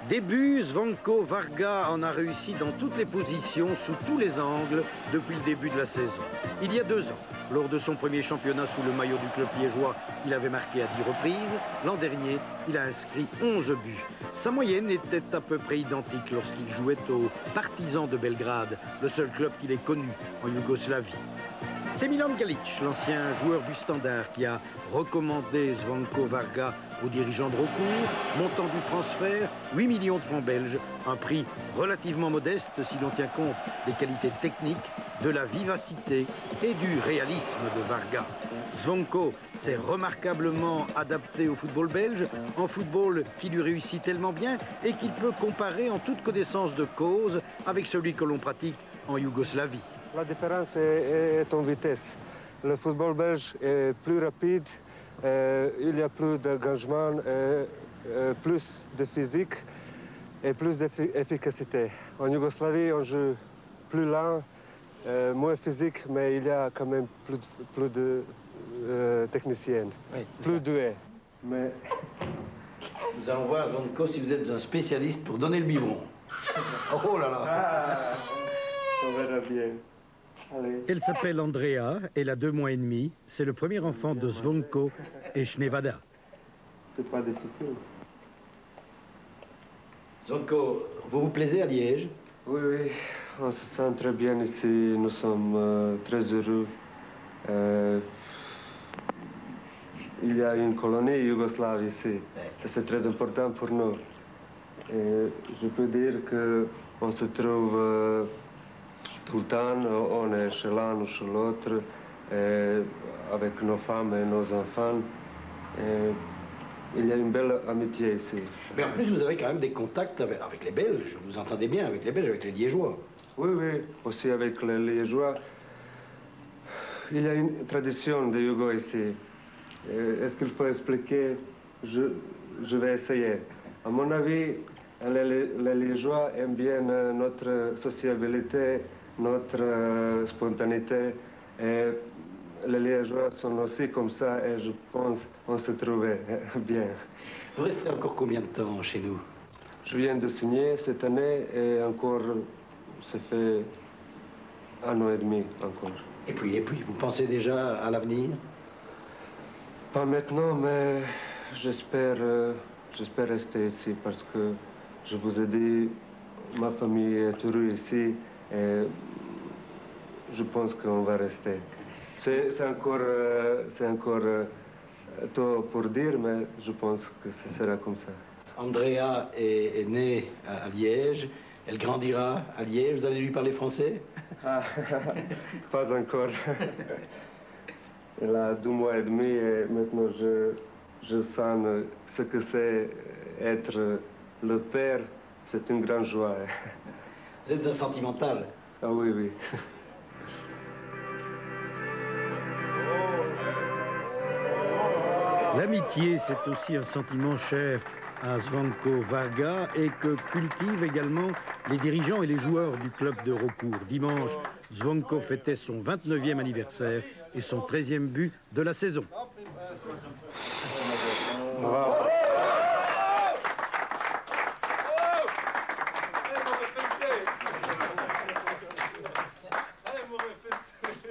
Début, Zvonko Varga en a réussi dans toutes les positions, sous tous les angles, depuis le début de la saison. Il y a 2 ans, lors de son premier championnat sous le maillot du club liégeois, il avait marqué à 10 reprises. L'an dernier, il a inscrit 11 buts. Sa moyenne était à peu près identique lorsqu'il jouait aux Partisans de Belgrade, le seul club qu'il ait connu en Yougoslavie. C'est Milan Galic, l'ancien joueur du Standard, qui a recommandé Zvonko Varga aux dirigeants de recours, montant du transfert 8 millions de francs belges, un prix relativement modeste si l'on tient compte des qualités techniques, de la vivacité et du réalisme de Varga. Zvonko s'est remarquablement adapté au football belge, un football qui lui réussit tellement bien et qu'il peut comparer en toute connaissance de cause avec celui que l'on pratique en Yougoslavie. La différence est en vitesse. Le football belge est plus rapide, il y a plus d'engagement, plus de physique et plus d'efficacité. En Yougoslavie, on joue plus lent, moins physique, mais il y a quand même plus de techniciens, oui, plus doués. Mais... Nous allons voir, Zvonko, si vous êtes un spécialiste pour donner le biberon. Oh là là! Ah, on verra bien. Allez. Elle s'appelle Andrea, elle a 2 mois et demi. C'est le premier enfant de Zvonko et Snevada. C'est pas difficile. Zvonko, vous vous plaisez à Liège? Oui, oui, on se sent très bien ici. Nous sommes très heureux. Il y a une colonie yougoslave ici. C'est très important pour nous. Et je peux dire qu'on se trouve tout le temps, on est chez l'un ou chez l'autre, avec nos femmes et nos enfants. Et il y a une belle amitié ici. Mais en plus, vous avez quand même des contacts avec les Belges. Vous entendez bien avec les Belges, avec les Liégeois. Oui, oui, aussi avec les Liégeois. Il y a une tradition de Yougo ici. Est-ce qu'il faut expliquer? Je vais essayer. À mon avis, les Liégeois aiment bien notre sociabilité, notre spontanéité. Et les Liégeois sont aussi comme ça et je pense qu'on se trouvait bien. Vous restez encore combien de temps chez nous? Je viens de signer cette année et encore, ça fait 1 an et demi encore. Et puis, vous pensez déjà à l'avenir? Pas maintenant, mais j'espère rester ici parce que je vous ai dit, ma famille est heureuse ici et je pense qu'on va rester. C'est encore tôt pour dire, mais je pense que ce sera comme ça. Andrea est née à Liège, elle grandira à Liège. Vous allez lui parler français? Ah, pas encore. Elle a 2 mois et demi et maintenant je sens ce que c'est être le père. C'est une grande joie. Vous êtes un sentimental? Ah oui, oui. L'amitié, c'est aussi un sentiment cher à Zvonko Varga et que cultivent également les dirigeants et les joueurs du club de recours. Dimanche, Zvonko fêtait son 29e anniversaire et son 13e but de la saison. Wow.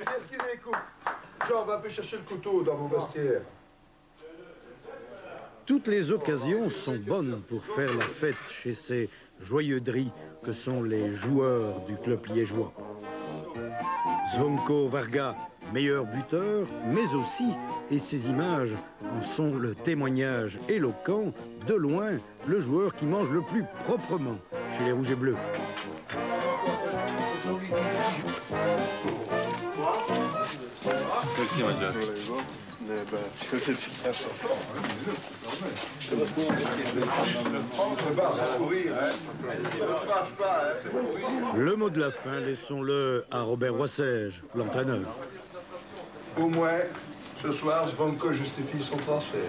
Qu'est-ce qui m'écoute? Jean, va chercher le couteau dans vos vestiaires. Toutes les occasions sont bonnes pour faire la fête chez ces joyeuderies que sont les joueurs du club liégeois. Zvonko Varga, meilleur buteur, mais aussi, et ces images en sont le témoignage éloquent, de loin, le joueur qui mange le plus proprement chez les Rouges et Bleus. Le mot de la fin, laissons-le à Robert Roissège, l'entraîneur. Au moins, ce soir, Zvonko justifie son transfert.